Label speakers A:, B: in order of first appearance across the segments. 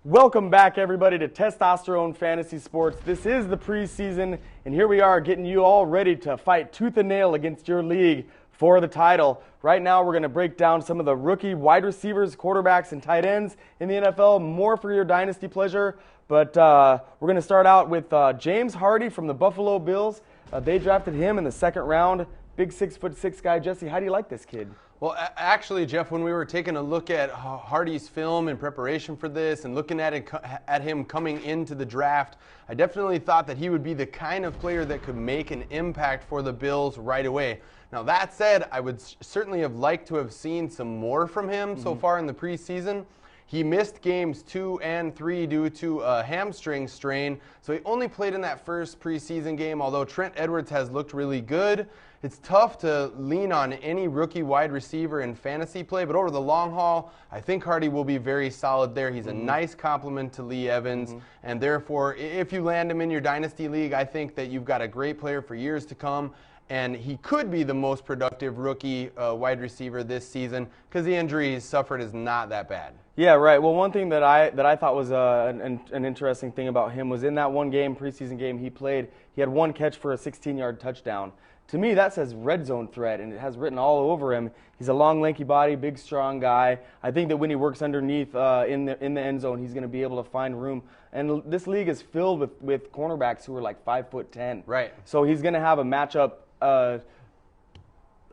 A: Welcome back, everybody, to Testosterone Fantasy Sports. This is the preseason, and here we are getting you all ready to fight tooth and nail against your league for the title. Right now, we're going to break down some of the rookie wide receivers, quarterbacks, and tight ends in the NFL, more for your dynasty pleasure. But we're going to start out with James Hardy from the Buffalo Bills. They drafted him in the second round. Big 6'6" guy. Jesse, how do you like this kid?
B: Well, actually, Jeff, when we were taking a look at Hardy's film in preparation for this and looking at him coming into the draft, I definitely thought that he would be the kind of player that could make an impact for the Bills right away. Now, that said, I would certainly have liked to have seen some more from him so far in the preseason. He missed games 2 and 3 due to a hamstring strain, so he only played in that first preseason game, although Trent Edwards has looked really good. It's tough to lean on any rookie wide receiver in fantasy play, but over the long haul, I think Hardy will be very solid there. He's a nice complement to Lee Evans, and therefore, if you land him in your dynasty league, I think that you've got a great player for years to come. And he could be the most productive rookie wide receiver this season because the injury he's suffered is not that bad.
A: Yeah, right. Well, one thing that I thought was an interesting thing about him was in that one game, preseason game he played, he had one catch for a 16-yard touchdown. To me, that says red zone threat, and it has written all over him. He's a long, lanky body, big, strong guy. I think that when he works underneath in the end zone, he's going to be able to find room. And this league is filled with cornerbacks who are like 5'10".
B: Right.
A: So he's going to have a matchup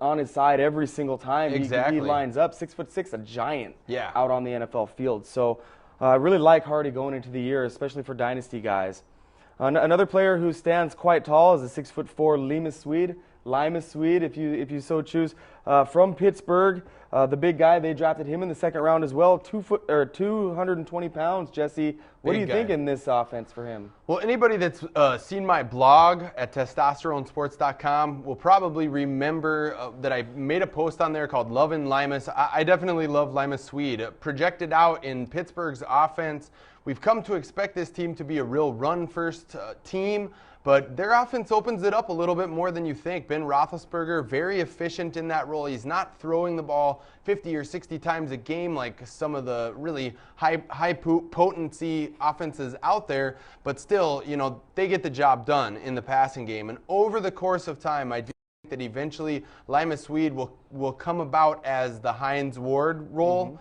A: on his side every single time he lines up. 6'6", a giant out on the NFL field. So I really like Hardy going into the year, especially for dynasty guys. Another player who stands quite tall is a 6'4" Limas Swede, if you so choose, from Pittsburgh. The big guy, they drafted him in the second round as well. 220 pounds. Jesse, what do you think in this offense for him?
B: Well, anybody that's seen my blog at testosteronesports.com will probably remember that I made a post on there called Lovin' Limas. I definitely love Limas Swede. Projected out in Pittsburgh's offense, we've come to expect this team to be a real run-first team. But their offense opens it up a little bit more than you think. Ben Roethlisberger, very efficient in that role. He's not throwing the ball 50 or 60 times a game like some of the really high potency offenses out there. But still, you know, they get the job done in the passing game. And over the course of time, I do think that eventually Limas Swede will come about as the Hines Ward role.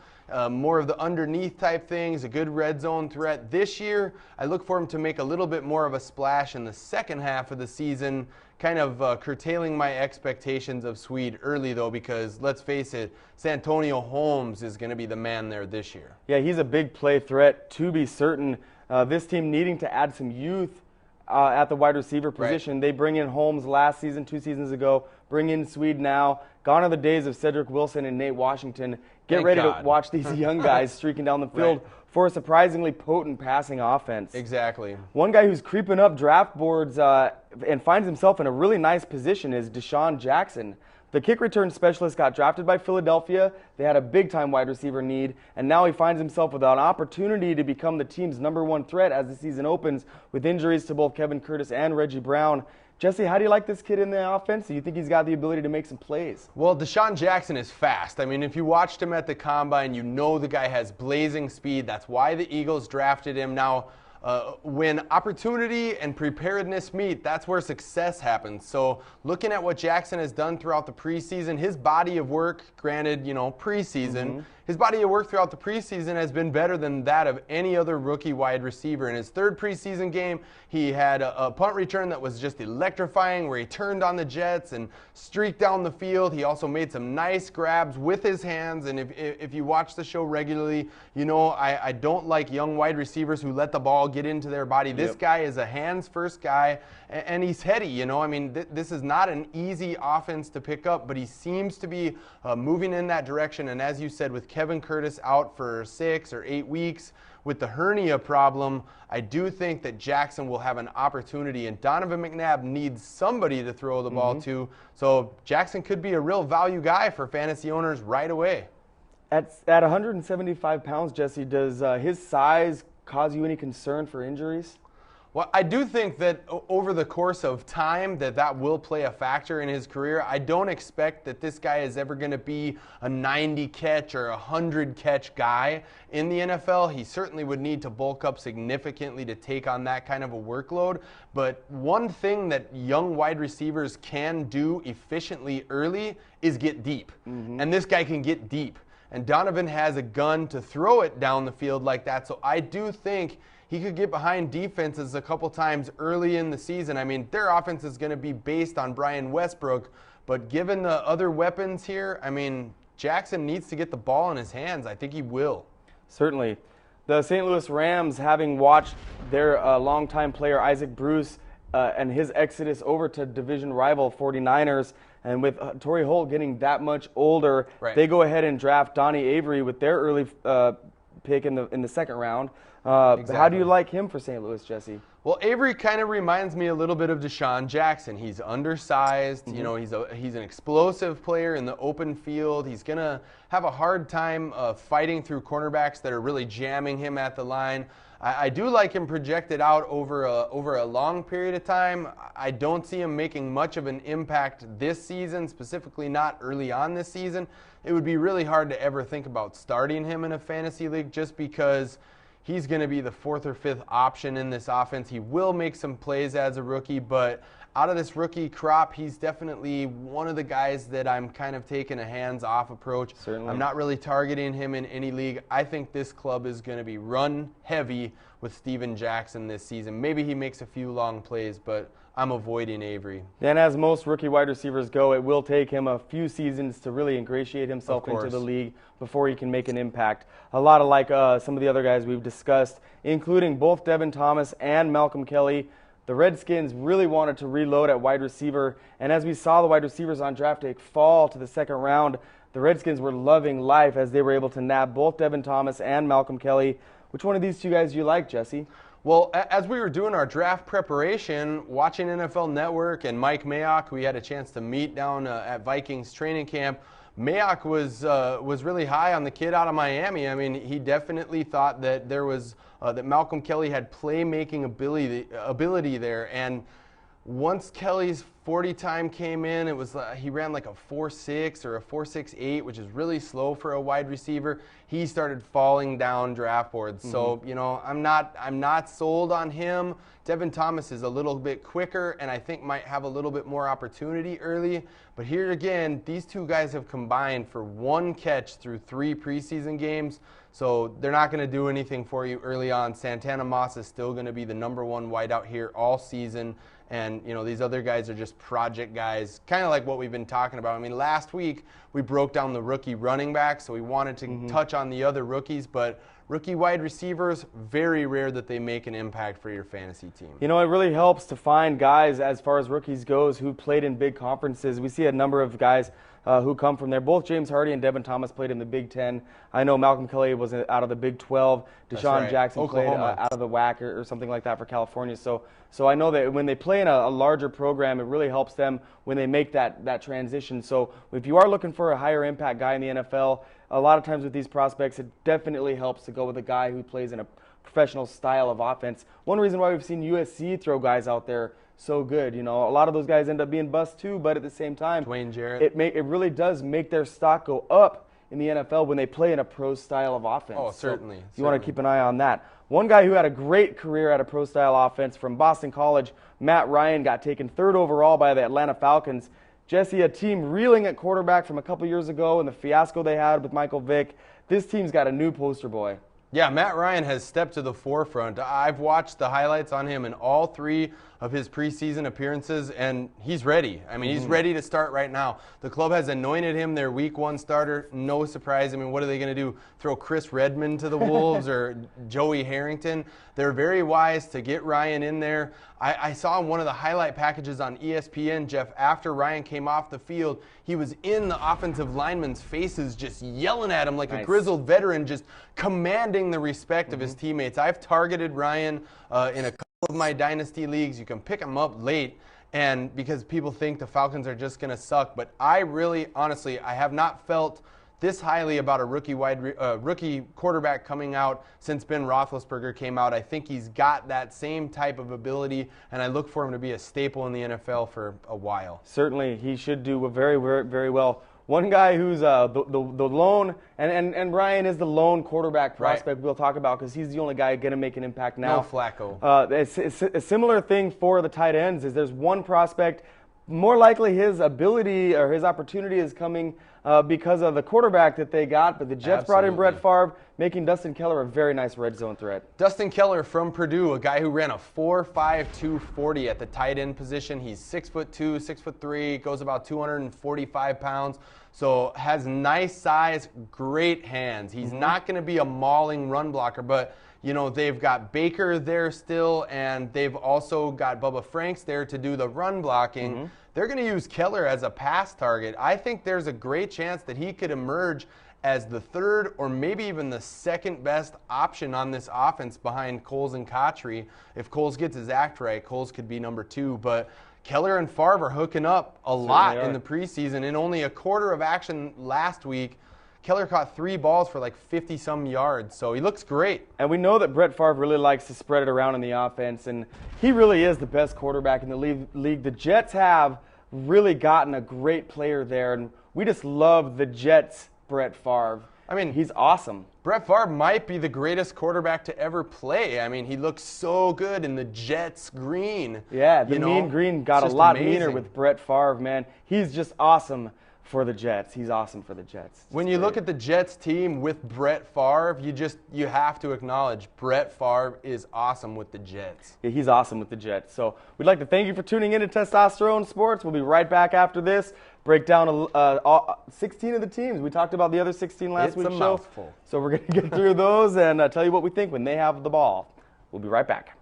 B: More of the underneath type things, a good red zone threat. This year, I look for him to make a little bit more of a splash in the second half of the season, kind of curtailing my expectations of Swede early, though, because let's face it, Santonio Holmes is going to be the man there this year.
A: Yeah, he's a big play threat, to be certain. This team needing to add some youth at the wide receiver position. Right. They bring in Holmes last season, 2 seasons ago, bring in Swede now. Gone are the days of Cedric Wilson and Nate Washington. Get ready to watch these young guys streaking down the field for a surprisingly potent passing offense.
B: Exactly.
A: One guy who's creeping up draft boards and finds himself in a really nice position is Deshaun Jackson. The kick return specialist got drafted by Philadelphia. They had a big-time wide receiver need, and now he finds himself with an opportunity to become the team's #1 threat as the season opens with injuries to both Kevin Curtis and Reggie Brown. Jesse, how do you like this kid in the offense? Do you think he's got the ability to make some plays?
B: Well, Deshaun Jackson is fast. I mean, if you watched him at the Combine, you know the guy has blazing speed. That's why the Eagles drafted him. Now, when opportunity and preparedness meet, that's where success happens. So looking at what Jackson has done throughout the preseason, his body of work, granted, you know, preseason, his body of work throughout the preseason has been better than that of any other rookie wide receiver. In his third preseason game, he had a punt return that was just electrifying, where he turned on the jets and streaked down the field. He also made some nice grabs with his hands, and if you watch the show regularly, you know I don't like young wide receivers who let the ball get into their body. This guy is a hands-first guy, and he's heady. You know, I mean, this is not an easy offense to pick up, but he seems to be moving in that direction. And as you said, with Kevin Curtis out for 6 or 8 weeks with the hernia problem, I do think that Jackson will have an opportunity, and Donovan McNabb needs somebody to throw the ball to. So Jackson could be a real value guy for fantasy owners right away.
A: At 175 pounds, Jesse, does his size cause you any concern for injuries?
B: Well, I do think that over the course of time that will play a factor in his career. I don't expect that this guy is ever going to be a 90 catch or a 100 catch guy in the NFL. He certainly would need to bulk up significantly to take on that kind of a workload. But one thing that young wide receivers can do efficiently early is get deep. And this guy can get deep. And Donovan has a gun to throw it down the field like that. So I do think he could get behind defenses a couple times early in the season. I mean, their offense is going to be based on Brian Westbrook, but given the other weapons here, I mean, Jackson needs to get the ball in his hands. I think he will.
A: Certainly. The St. Louis Rams, having watched their longtime player Isaac Bruce and his exodus over to division rival 49ers, and with Torrey Holt getting that much older, they go ahead and draft Donnie Avery with their early pick in the second round.
B: Exactly.
A: How do you like him for St. Louis, Jesse?
B: Well, Avery kind of reminds me a little bit of Deshaun Jackson. He's undersized. You know, he's an explosive player in the open field. He's going to have a hard time fighting through cornerbacks that are really jamming him at the line. I do like him projected out over a long period of time. I don't see him making much of an impact this season, specifically not early on this season. It would be really hard to ever think about starting him in a fantasy league just because he's going to be the fourth or fifth option in this offense. He will make some plays as a rookie, but out of this rookie crop, he's definitely one of the guys that I'm kind of taking a hands-off approach.
A: Certainly.
B: I'm not really targeting him in any league. I think this club is going to be run heavy with Steven Jackson this season. Maybe he makes a few long plays, but I'm avoiding Avery.
A: And as most rookie wide receivers go, it will take him a few seasons to really ingratiate himself into the league before he can make an impact. A lot of like some of the other guys we've discussed, including both Devin Thomas and Malcolm Kelly. The Redskins really wanted to reload at wide receiver, and as we saw the wide receivers on draft day fall to the second round, the Redskins were loving life as they were able to nab both Devin Thomas and Malcolm Kelly. Which one of these two guys do you like, Jesse?
B: Well, as we were doing our draft preparation, watching NFL Network and Mike Mayock, we had a chance to meet down at Vikings training camp. Mayock was really high on the kid out of Miami. I mean, he definitely thought that there was that Malcolm Kelly had playmaking ability there, and once Kelly's 40 time came in, it was he ran like a 4.6 or a 4.68, which is really slow for a wide receiver. He started falling down draft boards. So, you know, I'm not sold on him. Devin Thomas is a little bit quicker and I think might have a little bit more opportunity early. But here again, these two guys have combined for one catch through 3 preseason games. So they're not going to do anything for you early on. Santana Moss is still going to be the #1 wideout here all season. And, you know, these other guys are just project guys, kind of like what we've been talking about. I mean, last week we broke down the rookie running back, so we wanted to touch on the other rookies. But rookie wide receivers, very rare that they make an impact for your fantasy team.
A: You know, it really helps to find guys, as far as rookies goes, who played in big conferences. We see a number of guys who come from there. Both James Hardy and Devin Thomas played in the Big Ten. I know Malcolm Kelly was out of the Big 12. Deshaun Jackson played out of the WAC or something like that for California. So I know that when they play in a larger program, it really helps them when they make that transition. So if you are looking for a higher impact guy in the NFL, a lot of times with these prospects, it definitely helps to go with a guy who plays in a professional style of offense. One reason why we've seen USC throw guys out there so good, you know, a lot of those guys end up being busts too, but at the same time,
B: Dwayne Jarrett,
A: it really does make their stock go up in the NFL when they play in a pro style of offense.
B: Oh, certainly.
A: So you want to keep an eye on that. One guy who had a great career at a pro style offense from Boston College, Matt Ryan, got taken 3rd overall by the Atlanta Falcons. Jesse, a team reeling at quarterback from a couple years ago and the fiasco they had with Michael Vick. This team's got a new poster boy.
B: Yeah, Matt Ryan has stepped to the forefront. I've watched the highlights on him in all 3 of his preseason appearances, and he's ready. I mean, he's ready to start right now. The club has anointed him their Week 1 starter. No surprise. I mean, what are they going to do? Throw Chris Redmond to the Wolves or Joey Harrington? They're very wise to get Ryan in there. I saw one of the highlight packages on ESPN, Jeff, after Ryan came off the field. He was in the offensive linemen's faces just yelling at him like a grizzled veteran, just commanding the respect of his teammates. I've targeted Ryan in a couple of my dynasty leagues. You can pick him up late, and because people think the Falcons are just going to suck. But I really, honestly, I have not felt this highly about a rookie quarterback coming out since Ben Roethlisberger came out. I think he's got that same type of ability, and I look for him to be a staple in the NFL for a while.
A: Certainly, he should do very, very, very well. One guy who's the lone, and Ryan is the lone quarterback prospect we'll talk about because he's the only guy going to make an impact now.
B: No Flacco.
A: It's a similar thing for the tight ends is there's one prospect, more likely his ability or his opportunity is coming because of the quarterback that they got, but the Jets brought in Brett Favre, making Dustin Keller a very nice red zone threat.
B: Dustin Keller from Purdue, a guy who ran a 4.52 40 at the tight end position. He's 6'2", 6'3", goes about 245 pounds. So has nice size, great hands. He's not going to be a mauling run blocker, but you know, they've got Baker there still, and they've also got Bubba Franks there to do the run blocking. They're going to use Keller as a pass target. I think there's a great chance that he could emerge as the third or maybe even the second best option on this offense behind Coles and Kotry. If Coles gets his act right, Coles could be number 2, but Keller and Favre are hooking up a lot in the preseason. In only a quarter of action last week, Keller caught 3 balls for like 50-some yards, so he looks great.
A: And we know that Brett Favre really likes to spread it around in the offense, and he really is the best quarterback in the league. The Jets have really gotten a great player there, and we just love the Jets' Brett Favre. I mean, he's awesome.
B: Brett Favre might be the greatest quarterback to ever play. I mean, he looks so good in the Jets green.
A: Yeah, the mean green got a lot meaner with Brett Favre, man. He's just awesome for the Jets. He's awesome for the Jets.
B: When you look at the Jets team with Brett Favre, you have to acknowledge Brett Favre is awesome with the Jets.
A: Yeah, he's awesome with the Jets. So we'd like to thank you for tuning in to Testosterone Sports. We'll be right back after this. Break down 16 of the teams. We talked about the other 16 last week's show.
B: Mouthful.
A: So we're going to get through those and tell you what we think when they have the ball. We'll be right back.